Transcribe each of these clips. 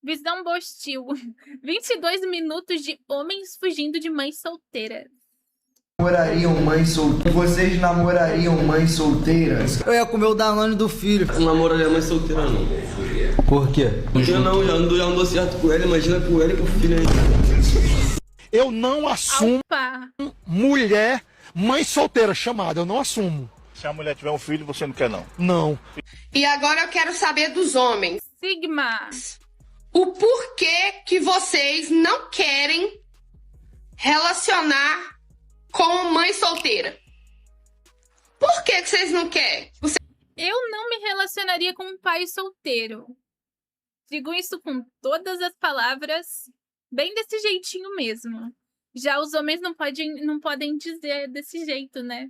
Visão Bostil. 22 minutos de homens fugindo de mães solteiras. Vocês namorariam mães solteiras? Eu ia comer o Danone do filho. Eu não namoraria mãe solteira, não. Por quê? Porque não, já andou certo com ela, imagina com ela e com o filho aí. Eu não assumo Opa! mulher, mãe solteira chamada, eu não assumo. Se a mulher tiver um filho, você não quer, não? Não. E agora eu quero saber dos homens. Sigma. O porquê que vocês não querem relacionar com mãe solteira? Por que vocês não querem? Eu não me relacionaria com um pai solteiro. Digo isso com todas as palavras, bem desse jeitinho mesmo. Já os homens não podem dizer desse jeito, né?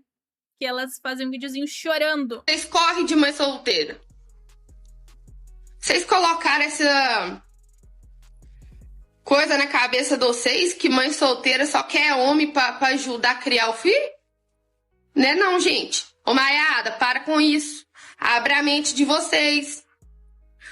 Que elas fazem um videozinho chorando. Vocês correm de mãe solteira. Vocês colocaram essa coisa na cabeça de vocês que mãe solteira só quer homem pra ajudar a criar o filho? Né não, gente? Ô Maiada, para com isso. Abre a mente de vocês.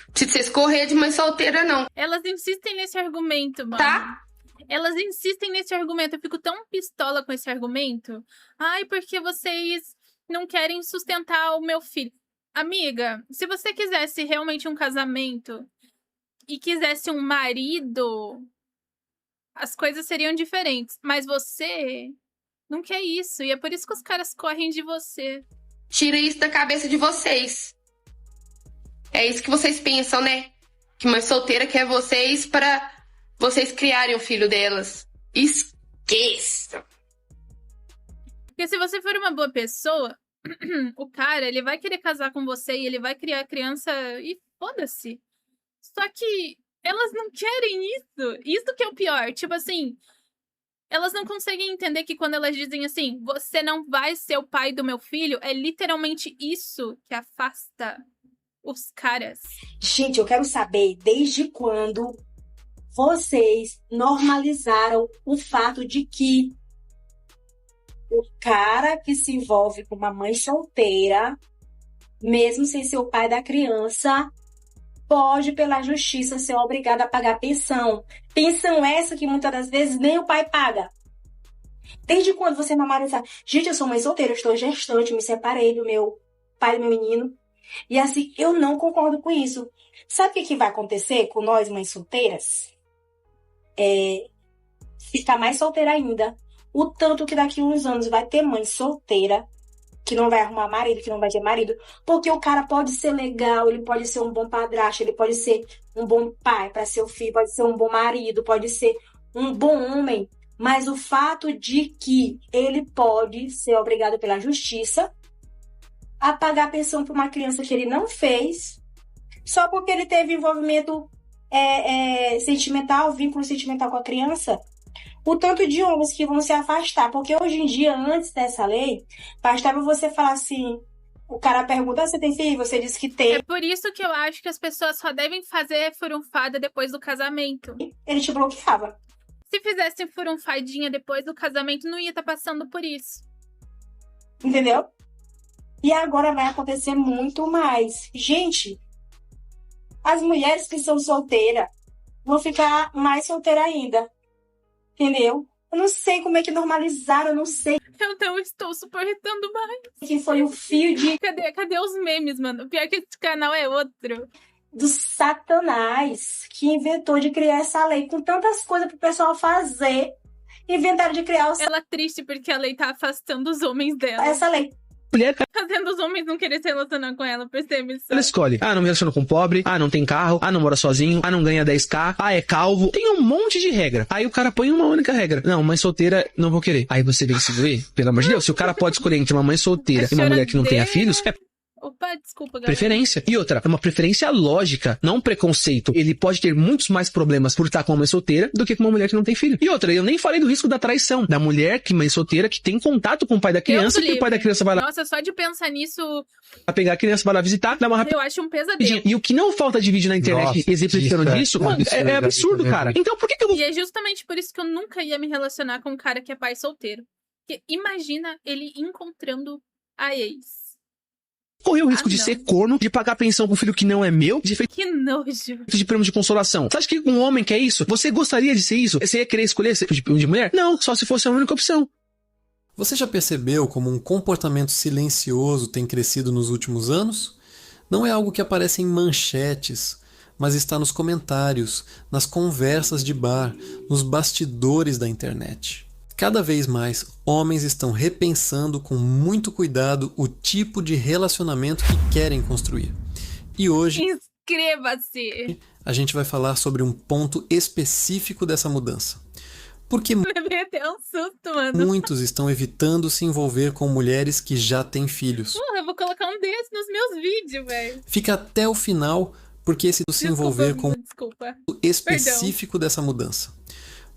Não precisa vocês correr de mãe solteira, não. Elas insistem nesse argumento, mano. Tá? Elas insistem nesse argumento. Eu fico tão pistola com esse argumento. Ai, porque vocês não querem sustentar o meu filho. Amiga, se você quisesse realmente um casamento e quisesse um marido, as coisas seriam diferentes. Mas você não quer isso. E é por isso que os caras correm de você. Tira isso da cabeça de vocês. É isso que vocês pensam, né? Que mãe solteira quer vocês para vocês criarem o filho delas. Esqueça! Porque se você for uma boa pessoa, o cara, ele vai querer casar com você e ele vai criar criança e foda-se. Só que elas não querem isso. Isso que é o pior. Tipo assim, elas não conseguem entender que quando elas dizem assim, você não vai ser o pai do meu filho, é literalmente isso que afasta os caras. Gente, eu quero saber desde quando vocês normalizaram o fato de que o cara que se envolve com uma mãe solteira, mesmo sem ser o pai da criança, pode, pela justiça, ser obrigado a pagar pensão. Pensão essa que muitas das vezes nem o pai paga. Desde quando você normaliza? Gente, eu sou mãe solteira, eu estou gestante, me separei do meu pai do meu menino. E assim, eu não concordo com isso. Sabe o que vai acontecer com nós, mães solteiras? Ficar mais solteira ainda. O tanto que daqui a uns anos vai ter mãe solteira que não vai arrumar marido, que não vai ter marido. Porque o cara pode ser legal, ele pode ser um bom padrasto, ele pode ser um bom pai para seu filho, pode ser um bom marido, pode ser um bom homem. Mas o fato de que ele pode ser obrigado pela justiça a pagar pensão para uma criança que ele não fez, só porque ele teve envolvimento sentimental, vínculo sentimental com a criança. O tanto de homens que vão se afastar, porque hoje em dia, antes dessa lei, bastava você falar assim, o cara pergunta, você tem filho? Você disse que tem. É por isso que eu acho que as pessoas só devem fazer furunfada depois do casamento. Ele te bloqueava. Se fizessem furunfadinha depois do casamento, não ia estar passando por isso. Entendeu? E agora vai acontecer muito mais. Gente, as mulheres que são solteiras vão ficar mais solteiras ainda. Entendeu? Eu não sei como é que normalizaram, eu não sei. Eu não estou suportando mais. Que foi o fio de... Cadê os memes, mano? O pior é que esse canal é outro. Do Satanás, que inventou de criar essa lei com tantas coisas pro pessoal fazer. Inventaram de criar Ela triste porque a lei tá afastando os homens dela. essa lei. Mulher, Fazendo os homens não querer se relacionar com ela, percebe isso? ela escolhe. Ah, não me relaciono com pobre. Ah, não tem carro. Ah, não mora sozinho. Ah, não ganha 10k. Ah, é calvo. Tem um monte de regra. Aí o cara põe uma única regra. Não, mãe solteira, não vou querer. Aí você vem se doer. Pelo amor de Deus, se o cara pode escolher entre uma mãe solteira e uma mulher que não tenha filhos, é Opa, desculpa, galera. preferência. E outra, é uma preferência lógica, não um preconceito. Ele pode ter muitos mais problemas por estar com uma mãe solteira do que com uma mulher que não tem filho. E outra, eu nem falei do risco da traição. Da mulher que mãe solteira que tem contato com o pai da criança, que o pai da criança vai lá Nossa, só de pensar nisso, pegar a criança, vai lá visitar, dar uma rapidinha. eu acho um pesadelo. E o que não falta de vídeo na internet Nossa, exemplificando isso disso, é mano, é absurdo, absurdo. cara. Então por que eu vou... E é justamente por isso que eu nunca ia me relacionar com um cara que é pai solteiro. Porque imagina ele encontrando a ex. Correr o risco de ser corno, de pagar pensão pro filho que não é meu, de feito Que nojo. de prêmio de consolação. Você acha que um homem quer isso? Você gostaria de ser isso? Você ia querer escolher esse tipo de mulher? Não, só se fosse a única opção. Você já percebeu como um comportamento silencioso tem crescido nos últimos anos? Não é algo que aparece em manchetes, mas está nos comentários, nas conversas de bar, nos bastidores da internet. Cada vez mais, homens estão repensando com muito cuidado o tipo de relacionamento que querem construir. E hoje, Inscreva-se. a gente vai falar sobre um ponto específico dessa mudança. Porque Levei até um susto, mano. muitos estão evitando se envolver com mulheres que já têm filhos. Porra, eu vou colocar um desses nos meus vídeos, velho. Fica até o final, porque esse se envolver com Desculpa. o específico dessa mudança.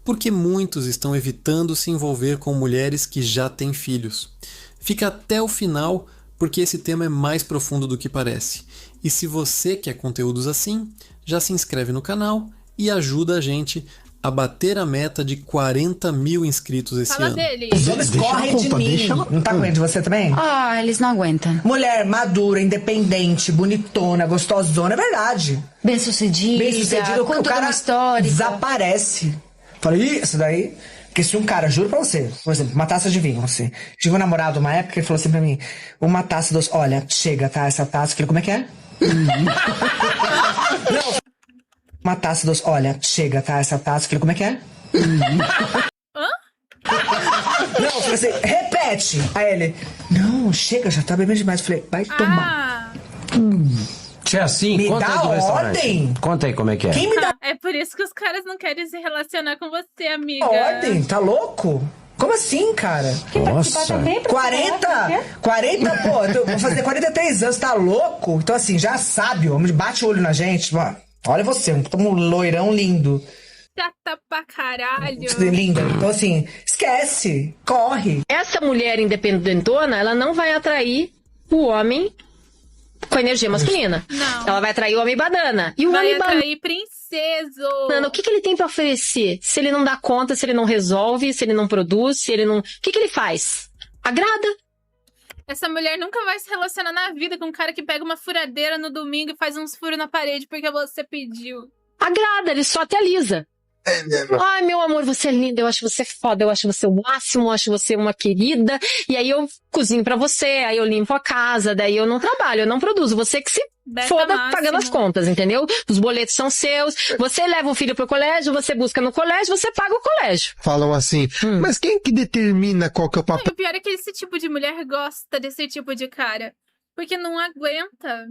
Porque muitos estão evitando se envolver com mulheres que já têm filhos. Fica até o final, porque esse tema é mais profundo do que parece. E se você quer conteúdos assim, já se inscreve no canal e ajuda a gente a bater a meta de 40 mil inscritos esse Fala ano. dele. Os homens correm de mim. Não tá com medo de você também? Ah, eles não aguentam. Mulher madura, independente, bonitona, gostosona, é verdade. Bem-sucedida, Bem-sucedido, com o cara uma história. desaparece. Falei, isso daí... Porque se um cara, juro pra você, por exemplo, uma taça de vinho, você... Tive um namorado uma época, ele falou assim pra mim, uma taça dos... Olha, chega, tá, essa taça. Eu falei, como é que é? Não, uma taça dos... Olha, chega, tá, essa taça. Eu falei, como é que é? Não, eu falei assim, repete. Aí ele, não, chega, já tá bebendo demais. Eu falei, vai tomar. Se é assim, Me conta dá aí do restaurante. ordem. Conta aí como é que é. Quem me dá É por isso que os caras não querem se relacionar com você, amiga. ordem? Tá louco? Como assim, cara? Nossa. 40, pô, eu vou fazer 43 anos, tá louco? Então assim, já sabe, o homem bate o olho na gente, mano. Olha você, um loirão lindo. Chata pra caralho. Linda. Então assim, esquece, corre. Essa mulher independentona, ela não vai atrair o homem com energia masculina. Não. Ela vai atrair o homem banana. E o Vai homem banana, atrair princeso. o que ele tem pra oferecer? Se ele não dá conta, se ele não resolve, se ele não produz, se ele não... O que ele faz? Agrada. Essa mulher nunca vai se relacionar na vida com um cara que pega uma furadeira no domingo e faz uns furos na parede porque você pediu. Agrada, ele só te alisa. Ai, meu amor, você é linda, eu acho você foda, eu acho você o máximo, eu acho você uma querida. E aí eu cozinho pra você, aí eu limpo a casa, daí eu não trabalho, eu não produzo. Você que se Beta foda máximo. pagando as contas, entendeu? Os boletos são seus, você leva o filho pro colégio, você busca no colégio, você paga o colégio. Falam assim, mas quem que determina qual que é o E papel o pior é que esse tipo de mulher gosta desse tipo de cara. Porque não aguenta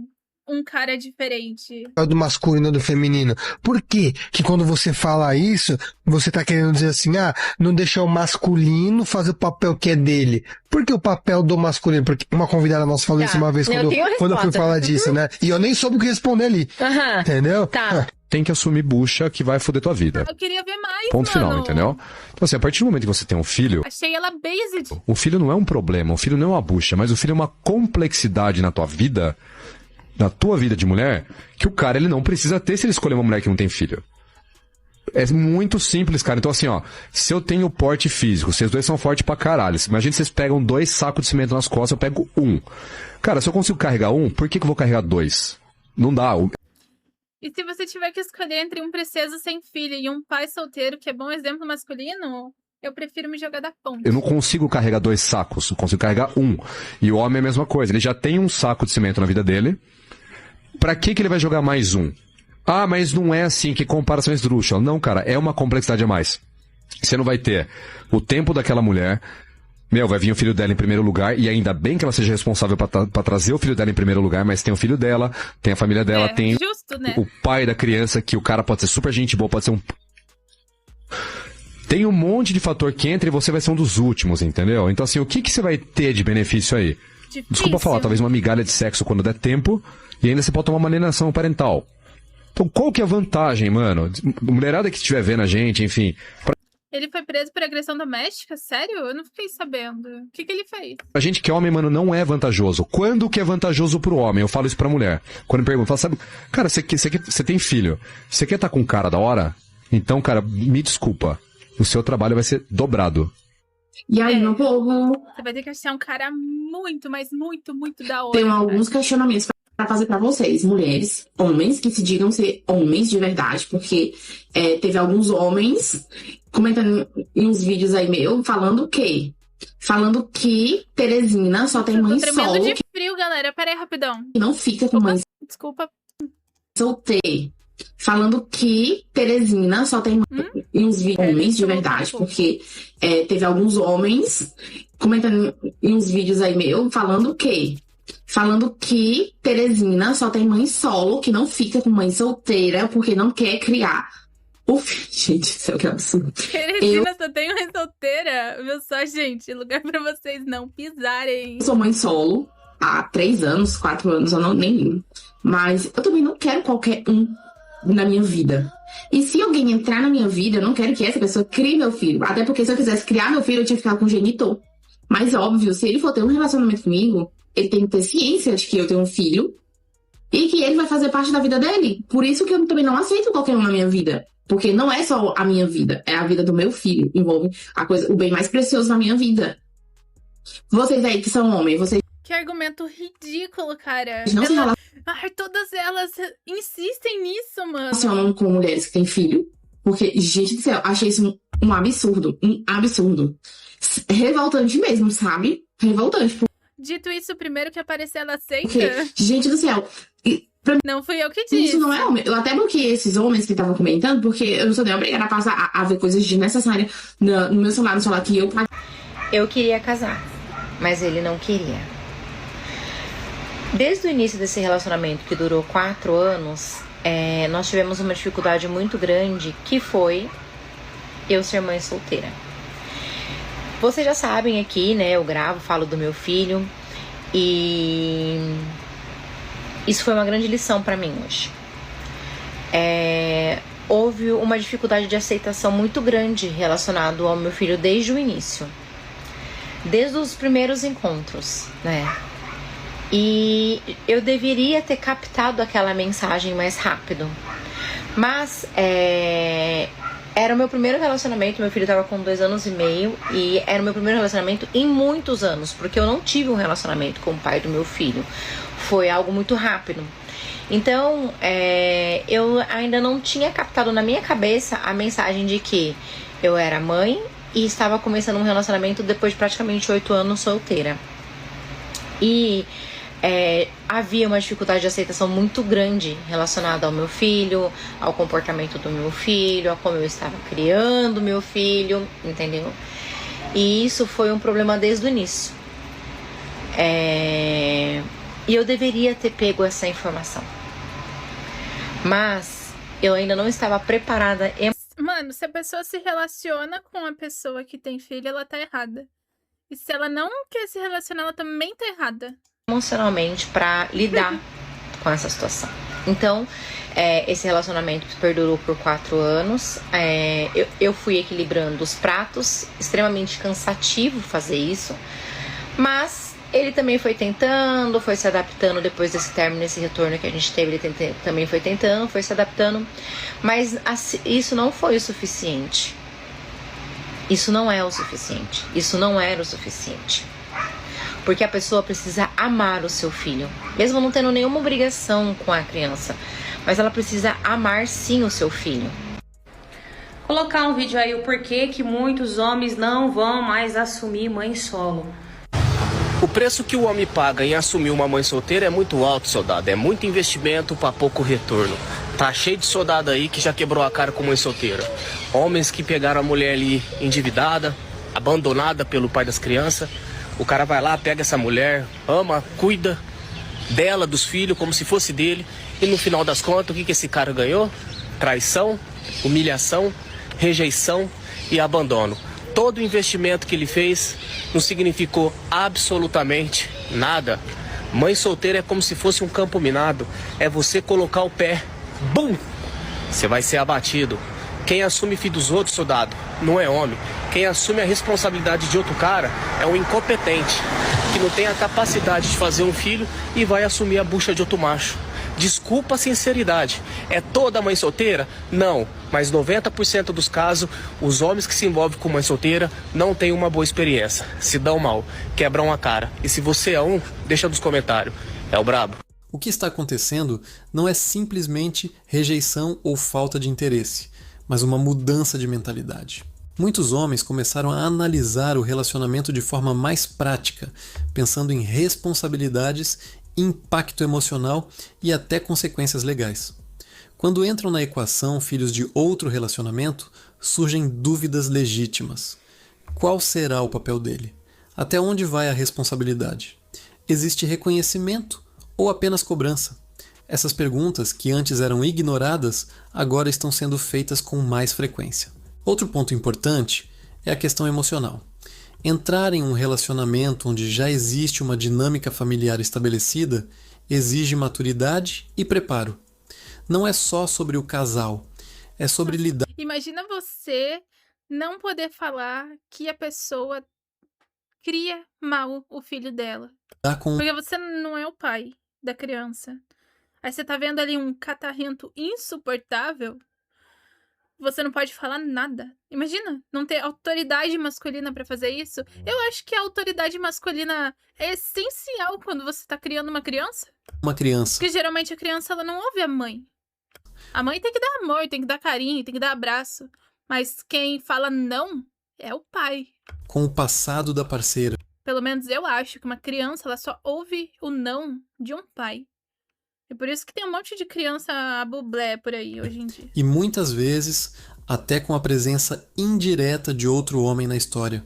um cara diferente. do masculino e do feminino? Por quê? Que quando você fala isso, você tá querendo dizer assim, não deixar o masculino fazer o papel que é dele. Por que o papel do masculino? Porque uma convidada nossa falou isso uma vez eu tenho a quando eu fui resposta. falar disso, né? E eu nem soube o que responder ali. Aham. Entendeu? Tá. Tem que assumir bucha que vai foder tua vida. Eu queria ver mais, Ponto mano. final, entendeu? Então assim, a partir do momento que você tem um filho, Achei ela based. o filho não é um problema, o filho não é uma bucha, mas o filho é uma complexidade na tua vida, na tua vida de mulher, que o cara ele não precisa ter se ele escolher uma mulher que não tem filho. É muito simples, cara. Então assim, ó, se eu tenho porte físico, vocês dois são fortes pra caralho. Imagina se vocês pegam 2 sacos de cimento nas costas, eu pego 1. Cara, se eu consigo carregar 1, por que eu vou carregar 2? Não dá. E se você tiver que escolher entre um princeso sem filho e um pai solteiro, que é bom exemplo masculino, eu prefiro me jogar da ponte. Eu não consigo carregar 2 sacos, eu consigo carregar 1. E o homem é a mesma coisa, ele já tem um saco de cimento na vida dele. Pra que ele vai jogar mais 1? Mas não é assim, que comparação esdrúxula. Não, cara, é uma complexidade a mais. Você não vai ter o tempo daquela mulher, vai vir o filho dela em primeiro lugar, e ainda bem que ela seja responsável pra trazer o filho dela em primeiro lugar, mas tem o filho dela, tem a família dela, tem justo, né? o pai da criança, que o cara pode ser super gente boa, pode ser um... Tem um monte de fator que entra e você vai ser um dos últimos, entendeu? Então assim, o que você vai ter de benefício aí? Difícil. Desculpa falar, talvez uma migalha de sexo quando der tempo, e ainda você pode tomar uma alienação parental. Então qual que é a vantagem, mano? Mulherada que estiver vendo a gente, enfim... Ele foi preso por agressão doméstica? Sério? Eu não fiquei sabendo. O que ele fez? A gente que é homem, mano, não é vantajoso. Quando que é vantajoso pro homem? Eu falo isso pra mulher. Quando me perguntam, sabe, cara, você tem filho, você quer estar com um cara da hora? Então, cara, me desculpa, o seu trabalho vai ser dobrado. E aí, meu povo, Você vai ter que achar um cara muito, mas muito, muito da hora. tenho alguns questionamentos pra fazer pra vocês, mulheres, homens, que se digam ser homens de verdade, porque teve alguns homens comentando em uns vídeos aí meu, falando que Teresina só tem mãe Tô tremendo solo, de frio, galera. Pera aí, rapidão. que não fica com mãe Desculpa. solteira. Falando que Teresina só tem em uns vídeos homens de verdade, porque teve alguns homens comentando em uns vídeos aí meu, falando que Teresina só tem mãe solo, que não fica com mãe solteira, porque não quer criar o filho. Gente do céu, que absurdo. Teresina só tem mãe solteira. Viu só, gente? Lugar pra vocês não pisarem. Eu sou mãe solo há 3 anos, 4 anos, eu não nem lembro. Mas eu também não quero qualquer um na minha vida. E se alguém entrar na minha vida, eu não quero que essa pessoa crie meu filho. Até porque se eu quisesse criar meu filho, eu tinha que ficar com o genitor. Mas óbvio, se ele for ter um relacionamento comigo, ele tem que ter ciência de que eu tenho um filho e que ele vai fazer parte da vida dele. Por isso que eu também não aceito qualquer um na minha vida. Porque não é só a minha vida, é a vida do meu filho. Envolve o bem mais precioso na minha vida. Vocês aí que são homens, vocês Que argumento ridículo, cara. não se Ai, todas elas insistem nisso, mano. relacionam com mulheres que têm filho. Porque, gente do céu, achei isso um absurdo. Um absurdo. Revoltante mesmo, sabe? Revoltante. Dito isso, primeiro que aparecer ela aceita. Porque, gente do céu, Não fui eu que disse. isso não é homem. Eu até bloqueei esses homens que estavam comentando, porque eu não sou nem obrigada a passar a ver coisas desnecessárias no meu celular, no celular que eu... Eu queria casar, mas ele não queria. Desde o início desse relacionamento, que durou 4 anos, nós tivemos uma dificuldade muito grande, que foi eu ser mãe solteira. Vocês já sabem aqui, né? Eu gravo, falo do meu filho, e isso foi uma grande lição pra mim hoje. Houve uma dificuldade de aceitação muito grande relacionado ao meu filho desde o início. Desde os primeiros encontros, né? E eu deveria ter captado aquela mensagem mais rápido. Mas era o meu primeiro relacionamento, meu filho estava com 2 anos e meio, e era o meu primeiro relacionamento em muitos anos, porque eu não tive um relacionamento com o pai do meu filho. Foi algo muito rápido. Então, eu ainda não tinha captado na minha cabeça a mensagem de que eu era mãe e estava começando um relacionamento depois de praticamente 8 anos solteira. E havia uma dificuldade de aceitação muito grande relacionada ao meu filho, ao comportamento do meu filho, a como eu estava criando meu filho, entendeu? E isso foi um problema desde o início. E eu deveria ter pego essa informação. Mas eu ainda não estava preparada. Mano, se a pessoa se relaciona com a pessoa que tem filho, ela tá errada. E se ela não quer se relacionar, ela também tá errada. Emocionalmente para lidar com essa situação. Então, esse relacionamento perdurou por 4 anos. Eu fui equilibrando os pratos, extremamente cansativo fazer isso, mas ele também foi tentando, foi se adaptando depois desse término, esse retorno que a gente teve, ele também foi tentando, foi se adaptando, mas isso não foi o suficiente. Isso não é o suficiente. Isso não era o suficiente. Porque a pessoa precisa amar o seu filho, mesmo não tendo nenhuma obrigação com a criança, mas ela precisa amar sim o seu filho. Colocar um vídeo aí o porquê que muitos homens não vão mais assumir mãe solo. O preço que o homem paga em assumir uma mãe solteira é muito alto, soldado. É muito investimento para pouco retorno. Tá cheio de soldado aí que já quebrou a cara com mãe solteira. Homens que pegaram a mulher ali endividada, abandonada pelo pai das crianças. O cara vai lá, pega essa mulher, ama, cuida dela, dos filhos, como se fosse dele. E no final das contas, o que esse cara ganhou? Traição, humilhação, rejeição e abandono. Todo o investimento que ele fez não significou absolutamente nada. Mãe solteira é como se fosse um campo minado. É você colocar o pé, bum! Você vai ser abatido. Quem assume filho dos outros, soldado, não é homem. Quem assume a responsabilidade de outro cara é um incompetente, que não tem a capacidade de fazer um filho e vai assumir a bucha de outro macho. Desculpa a sinceridade. É toda mãe solteira? Não. mas 90% dos casos, os homens que se envolvem com mãe solteira não têm uma boa experiência, se dão mal, quebram a cara. E se você é um, deixa nos comentários. É o brabo. O que está acontecendo não é simplesmente rejeição ou falta de interesse, mas uma mudança de mentalidade. Muitos homens começaram a analisar o relacionamento de forma mais prática, pensando em responsabilidades, impacto emocional e até consequências legais. Quando entram na equação filhos de outro relacionamento, surgem dúvidas legítimas. Qual será o papel dele? Até onde vai a responsabilidade? Existe reconhecimento ou apenas cobrança? Essas perguntas, que antes eram ignoradas, agora estão sendo feitas com mais frequência. Outro ponto importante é a questão emocional. Entrar em um relacionamento onde já existe uma dinâmica familiar estabelecida exige maturidade e preparo. Não é só sobre o casal, é sobre lidar. Imagina você não poder falar que a pessoa cria mal o filho dela. Porque você não é o pai da criança. Aí você tá vendo ali um catarrento insuportável, você não pode falar nada. Imagina, não ter autoridade masculina pra fazer isso. Eu acho que a autoridade masculina é essencial quando você tá criando uma criança. Uma criança. Porque geralmente a criança ela não ouve a mãe. A mãe tem que dar amor, tem que dar carinho, tem que dar abraço. Mas quem fala não é o pai. Com o passado da parceira. Pelo menos eu acho que uma criança ela só ouve o não de um pai. E por isso que tem um monte de criança bublé por aí hoje em dia. E muitas vezes até com a presença indireta de outro homem na história.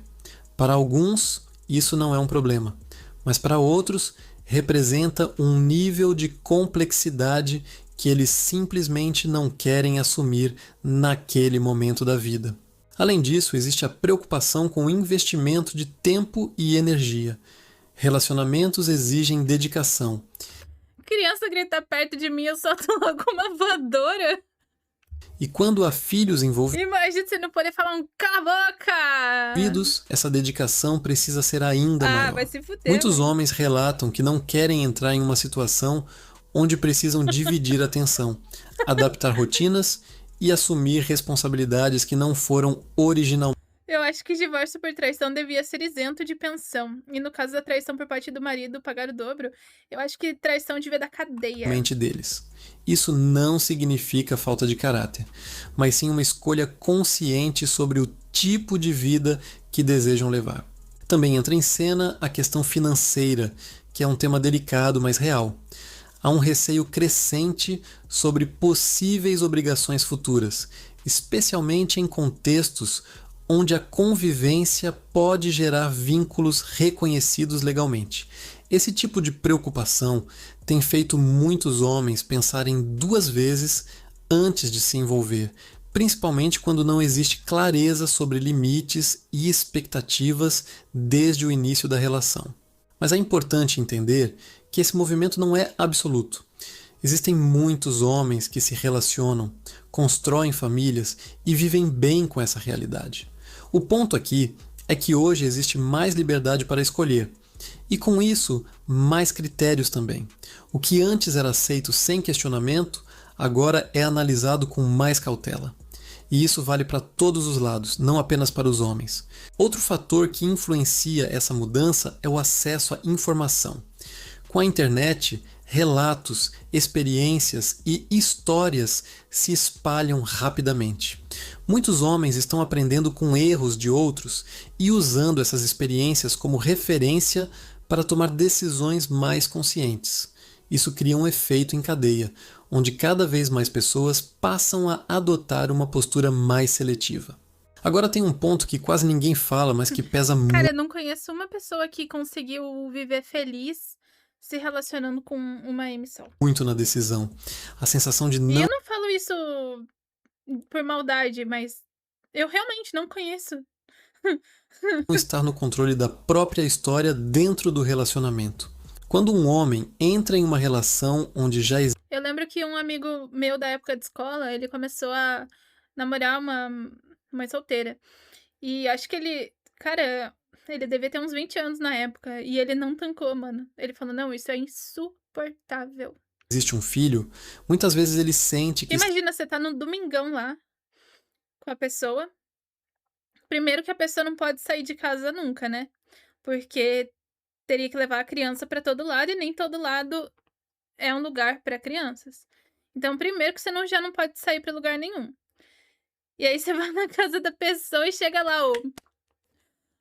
Para alguns, isso não é um problema, mas para outros, representa um nível de complexidade que eles simplesmente não querem assumir naquele momento da vida. Além disso, existe a preocupação com o investimento de tempo e energia. Relacionamentos exigem dedicação. Criança grita perto de mim, eu solto logo uma voadora. E quando há filhos envolvidos, Imagina você não poder falar um cala a boca! essa dedicação precisa ser ainda maior. Vai se fuder. Muitos homens relatam que não querem entrar em uma situação onde precisam dividir a atenção, adaptar rotinas e assumir responsabilidades que não foram originalmente Eu acho que divórcio por traição devia ser isento de pensão. E no caso da traição por parte do marido pagar o dobro, eu acho que traição devia dar cadeia. deles. Isso não significa falta de caráter, mas sim uma escolha consciente sobre o tipo de vida que desejam levar. Também entra em cena a questão financeira, que é um tema delicado, mas real. Há um receio crescente sobre possíveis obrigações futuras, especialmente em contextos onde a convivência pode gerar vínculos reconhecidos legalmente. Esse tipo de preocupação tem feito muitos homens pensarem 2 vezes antes de se envolver, principalmente quando não existe clareza sobre limites e expectativas desde o início da relação. Mas é importante entender que esse movimento não é absoluto. Existem muitos homens que se relacionam, constroem famílias e vivem bem com essa realidade. O ponto aqui é que hoje existe mais liberdade para escolher, e com isso, mais critérios também. O que antes era aceito sem questionamento, agora é analisado com mais cautela. E isso vale para todos os lados, não apenas para os homens. Outro fator que influencia essa mudança é o acesso à informação. Com a internet, relatos, experiências e histórias se espalham rapidamente. Muitos homens estão aprendendo com erros de outros e usando essas experiências como referência para tomar decisões mais conscientes. Isso cria um efeito em cadeia, onde cada vez mais pessoas passam a adotar uma postura mais seletiva. Agora tem um ponto que quase ninguém fala, mas que pesa muito. Cara, eu não conheço uma pessoa que conseguiu viver feliz se relacionando com uma emissão. Muito na decisão. A sensação de E não eu não falo isso por maldade, mas eu realmente não conheço. estar no controle da própria história dentro do relacionamento. Quando um homem entra em uma relação onde já existe... Eu lembro que um amigo meu da época de escola, ele começou a namorar uma mãe solteira. E acho que ele... Cara, ele devia ter uns 20 anos na época. E ele não tancou, mano. Ele falou, não, isso é insuportável. existe um filho, muitas vezes ele sente que... Imagina, você tá no domingão lá, com a pessoa. Primeiro que a pessoa não pode sair de casa nunca, né? Porque teria que levar a criança pra todo lado e nem todo lado é um lugar pra crianças. Então, primeiro que você já não pode sair pra lugar nenhum. E aí você vai na casa da pessoa e chega lá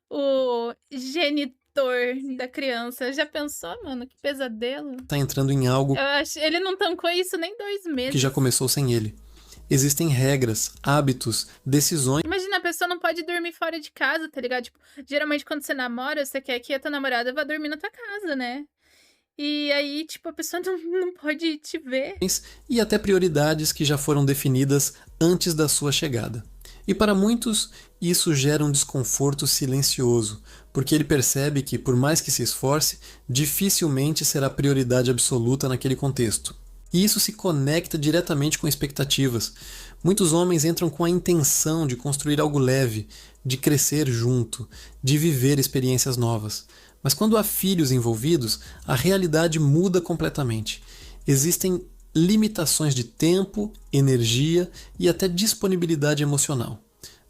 o genitor da criança. Já pensou, mano? Que pesadelo. Tá entrando em algo Ele não tancou isso nem 2 meses. que já começou sem ele. Existem regras, hábitos, decisões. Imagina, a pessoa não pode dormir fora de casa, tá ligado? Tipo, geralmente quando você namora, você quer que a tua namorada vá dormir na tua casa, né? E aí, tipo, a pessoa não pode te ver. E até prioridades que já foram definidas antes da sua chegada. E para muitos, isso gera um desconforto silencioso, porque ele percebe que, por mais que se esforce, dificilmente será prioridade absoluta naquele contexto. E isso se conecta diretamente com expectativas. Muitos homens entram com a intenção de construir algo leve, de crescer junto, de viver experiências novas. Mas quando há filhos envolvidos, a realidade muda completamente. Existem limitações de tempo, energia e até disponibilidade emocional.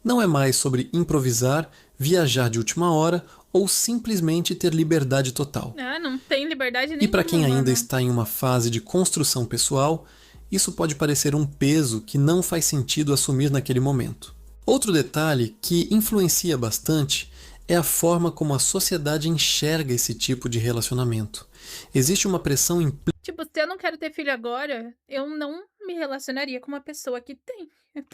Não é mais sobre improvisar, viajar de última hora ou simplesmente ter liberdade total. Não tem liberdade nenhuma. E para quem ainda está em uma fase de construção pessoal, isso pode parecer um peso que não faz sentido assumir naquele momento. Outro detalhe que influencia bastante é a forma como a sociedade enxerga esse tipo de relacionamento. Existe uma pressão implícita. Tipo, se eu não quero ter filho agora, eu não me relacionaria com uma pessoa que tem.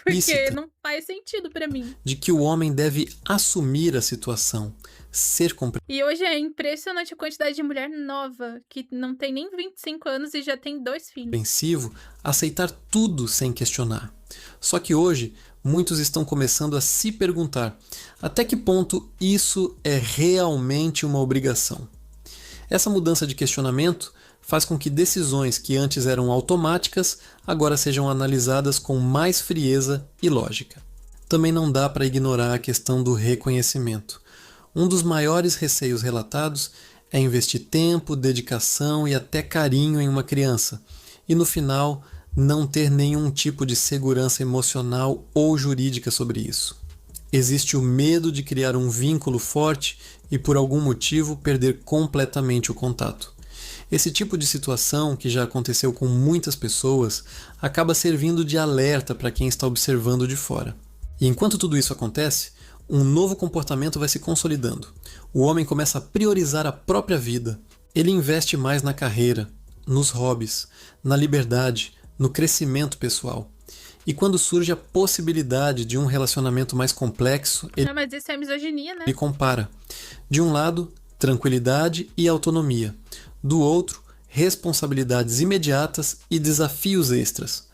Porque não faz sentido pra mim. De que o homem deve assumir a situação, ser compreensivo. E hoje é impressionante a quantidade de mulher nova, que não tem nem 25 anos e já tem 2 filhos. Aceitar tudo sem questionar. Só que hoje, muitos estão começando a se perguntar até que ponto isso é realmente uma obrigação. Essa mudança de questionamento faz com que decisões que antes eram automáticas agora sejam analisadas com mais frieza e lógica. Também não dá para ignorar a questão do reconhecimento. Um dos maiores receios relatados é investir tempo, dedicação e até carinho em uma criança, e no final não ter nenhum tipo de segurança emocional ou jurídica sobre isso. Existe o medo de criar um vínculo forte e por algum motivo perder completamente o contato. Esse tipo de situação, que já aconteceu com muitas pessoas, acaba servindo de alerta para quem está observando de fora. E enquanto tudo isso acontece, um novo comportamento vai se consolidando. O homem começa a priorizar a própria vida. Ele investe mais na carreira, nos hobbies, na liberdade, no crescimento pessoal. E quando surge a possibilidade de um relacionamento mais complexo, Não, mas isso é misoginia, né? ele compara. De um lado, tranquilidade e autonomia. Do outro, responsabilidades imediatas e desafios extras.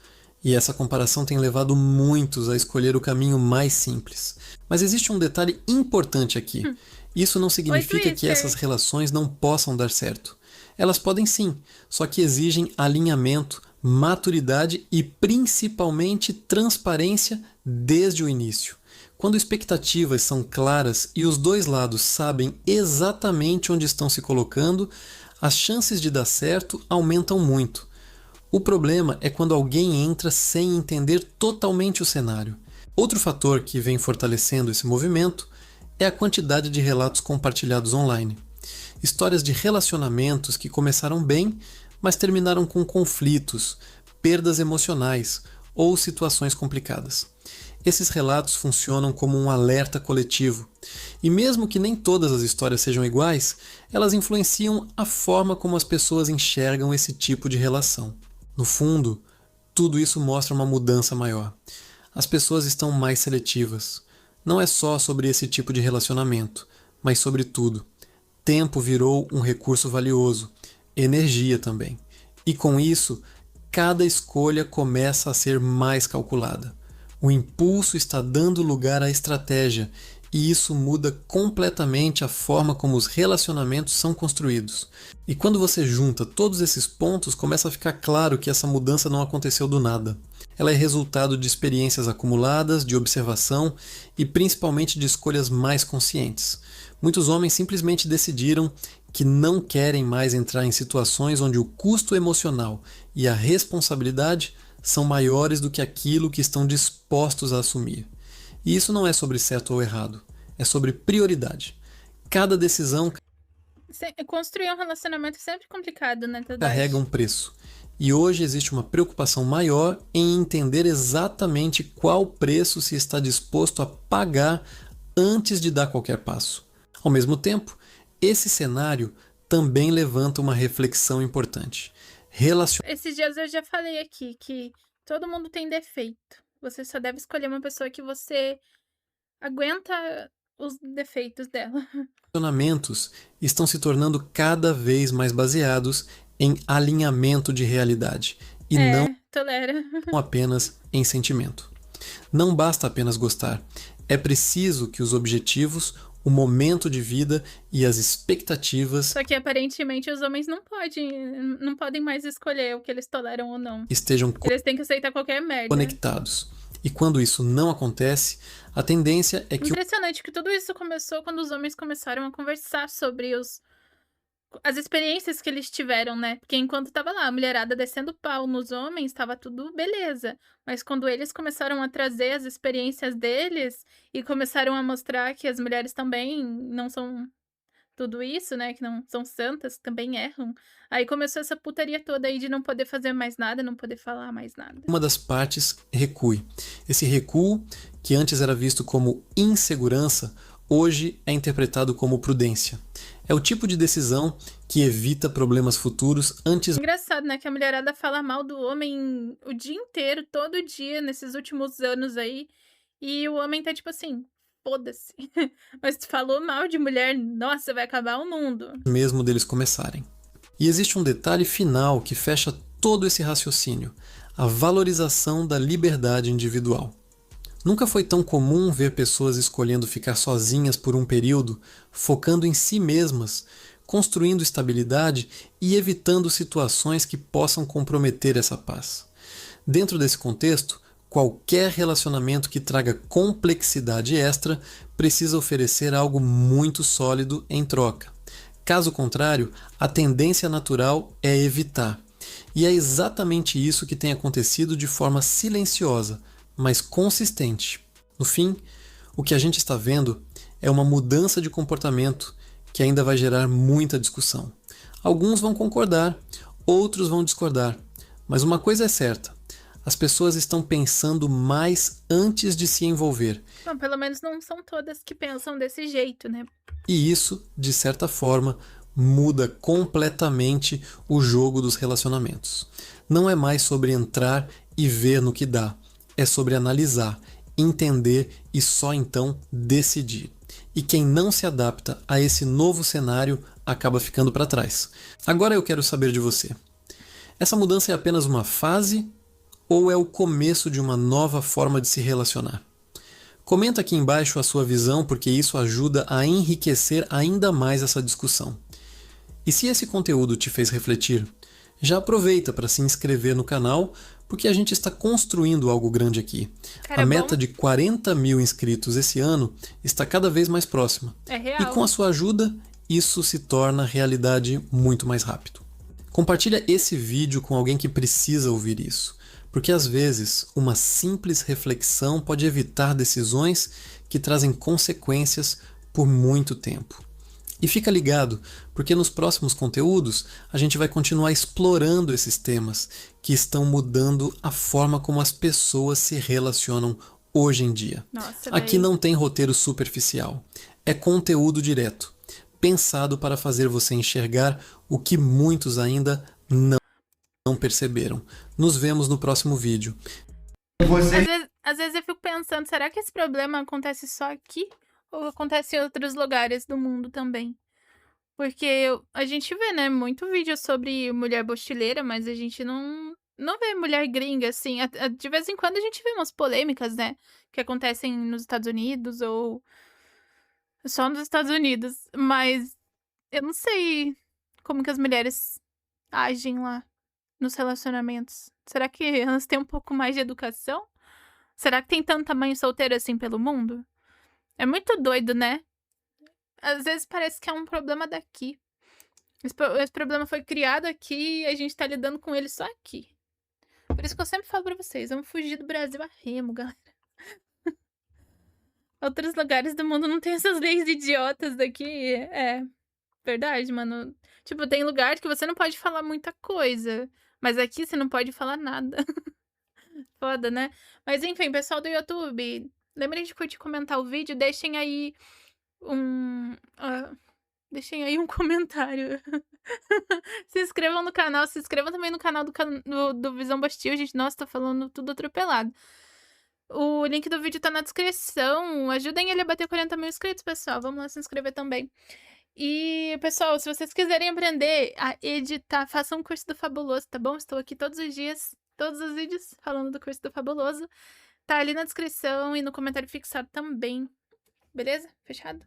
E essa comparação tem levado muitos a escolher o caminho mais simples. Mas existe um detalhe importante aqui. Isso não significa que essas relações não possam dar certo. Elas podem sim, só que exigem alinhamento, maturidade e principalmente transparência desde o início. Quando expectativas são claras e os dois lados sabem exatamente onde estão se colocando, as chances de dar certo aumentam muito. O problema é quando alguém entra sem entender totalmente o cenário. Outro fator que vem fortalecendo esse movimento é a quantidade de relatos compartilhados online. Histórias de relacionamentos que começaram bem, mas terminaram com conflitos, perdas emocionais ou situações complicadas. Esses relatos funcionam como um alerta coletivo. E mesmo que nem todas as histórias sejam iguais, elas influenciam a forma como as pessoas enxergam esse tipo de relação. No fundo, tudo isso mostra uma mudança maior. As pessoas estão mais seletivas. Não é só sobre esse tipo de relacionamento, mas sobre tudo. Tempo virou um recurso valioso, energia também. E com isso, cada escolha começa a ser mais calculada. O impulso está dando lugar à estratégia, e isso muda completamente a forma como os relacionamentos são construídos. E quando você junta todos esses pontos, começa a ficar claro que essa mudança não aconteceu do nada. Ela é resultado de experiências acumuladas, de observação e principalmente de escolhas mais conscientes. Muitos homens simplesmente decidiram que não querem mais entrar em situações onde o custo emocional e a responsabilidade são maiores do que aquilo que estão dispostos a assumir. E isso não é sobre certo ou errado, é sobre prioridade. Cada decisão Construir um relacionamento é sempre complicado, né, Tadashi? carrega um preço. E hoje existe uma preocupação maior em entender exatamente qual preço se está disposto a pagar antes de dar qualquer passo. Ao mesmo tempo, esse cenário também levanta uma reflexão importante. Esses dias eu já falei aqui que todo mundo tem defeito. Você só deve escolher uma pessoa que você aguenta os defeitos dela. Relacionamentos estão se tornando cada vez mais baseados em alinhamento de realidade e não tolera. apenas em sentimento. Não basta apenas gostar. É preciso que os objetivos, o momento de vida e as expectativas Só que aparentemente os homens não podem mais escolher o que eles toleram ou não. estejam Eles têm que aceitar qualquer merda. conectados. E quando isso não acontece, a tendência é que Impressionante que tudo isso começou quando os homens começaram a conversar sobre as experiências que eles tiveram, né? Porque enquanto tava lá a mulherada descendo pau nos homens, tava tudo beleza. Mas quando eles começaram a trazer as experiências deles e começaram a mostrar que as mulheres também não são tudo isso, né? Que não são santas, que também erram. Aí começou essa putaria toda aí de não poder fazer mais nada, não poder falar mais nada. uma das partes recue. Esse recuo, que antes era visto como insegurança, hoje é interpretado como prudência. É o tipo de decisão que evita problemas futuros antes. Engraçado, né? Que a mulherada fala mal do homem o dia inteiro, todo dia, nesses últimos anos aí. E o homem tá tipo assim, foda-se. Mas tu falou mal de mulher, nossa, vai acabar o mundo. Mesmo deles começarem. E existe um detalhe final que fecha todo esse raciocínio: a valorização da liberdade individual. Nunca foi tão comum ver pessoas escolhendo ficar sozinhas por um período, focando em si mesmas, construindo estabilidade e evitando situações que possam comprometer essa paz. Dentro desse contexto, qualquer relacionamento que traga complexidade extra precisa oferecer algo muito sólido em troca. Caso contrário, a tendência natural é evitar. E é exatamente isso que tem acontecido de forma silenciosa, mas consistente. No fim, o que a gente está vendo é uma mudança de comportamento que ainda vai gerar muita discussão. Alguns vão concordar, outros vão discordar. Mas uma coisa é certa: as pessoas estão pensando mais antes de se envolver. Bom, pelo menos não são todas que pensam desse jeito, né? E isso, de certa forma, muda completamente o jogo dos relacionamentos. Não é mais sobre entrar e ver no que dá. É sobre analisar, entender e só então decidir. E quem não se adapta a esse novo cenário acaba ficando para trás. Agora eu quero saber de você. Essa mudança é apenas uma fase ou é o começo de uma nova forma de se relacionar? Comenta aqui embaixo a sua visão, porque isso ajuda a enriquecer ainda mais essa discussão. E se esse conteúdo te fez refletir, já aproveita para se inscrever no canal, porque a gente está construindo algo grande aqui. A meta de 40 mil inscritos esse ano está cada vez mais próxima. É real. E com a sua ajuda, isso se torna realidade muito mais rápido. Compartilha esse vídeo com alguém que precisa ouvir isso, porque às vezes uma simples reflexão pode evitar decisões que trazem consequências por muito tempo. E fica ligado, porque nos próximos conteúdos a gente vai continuar explorando esses temas que estão mudando a forma como as pessoas se relacionam hoje em dia. Nossa, aqui não tem roteiro superficial, é conteúdo direto, pensado para fazer você enxergar o que muitos ainda não perceberam. Nos vemos no próximo vídeo. Às vezes eu fico pensando, será que esse problema acontece só aqui? Ou acontece em outros lugares do mundo também? Porque a gente vê, né, muito vídeo sobre mulher bochileira, mas a gente não vê mulher gringa, assim. De vez em quando a gente vê umas polêmicas, né, que acontecem nos Estados Unidos ou só nos Estados Unidos. Mas eu não sei como que as mulheres agem lá nos relacionamentos. Será que elas têm um pouco mais de educação? Será que tem tanta mãe solteira assim pelo mundo? É muito doido, né? Às vezes parece que é um problema daqui. Esse problema foi criado aqui e a gente tá lidando com ele só aqui. Por isso que eu sempre falo pra vocês, vamos fugir do Brasil a remo, galera. Outros lugares do mundo não tem essas leis idiotas daqui. É verdade, mano. Tipo, tem lugar que você não pode falar muita coisa. Mas aqui você não pode falar nada. Foda, né? Mas enfim, pessoal do YouTube, lembrem de curtir e comentar o vídeo. Deixem aí um comentário. Se inscrevam no canal. Se inscrevam também no canal do Visão Bostil, gente. Nossa, tô falando tudo atropelado. O link do vídeo tá na descrição. Ajudem ele a bater 40 mil inscritos, pessoal. Vamos lá se inscrever também. E, pessoal, se vocês quiserem aprender a editar, façam um curso do Fabuloso, tá bom? Estou aqui todos os dias, todos os vídeos, falando do curso do Fabuloso. Tá ali na descrição e no comentário fixado também. Beleza? Fechado?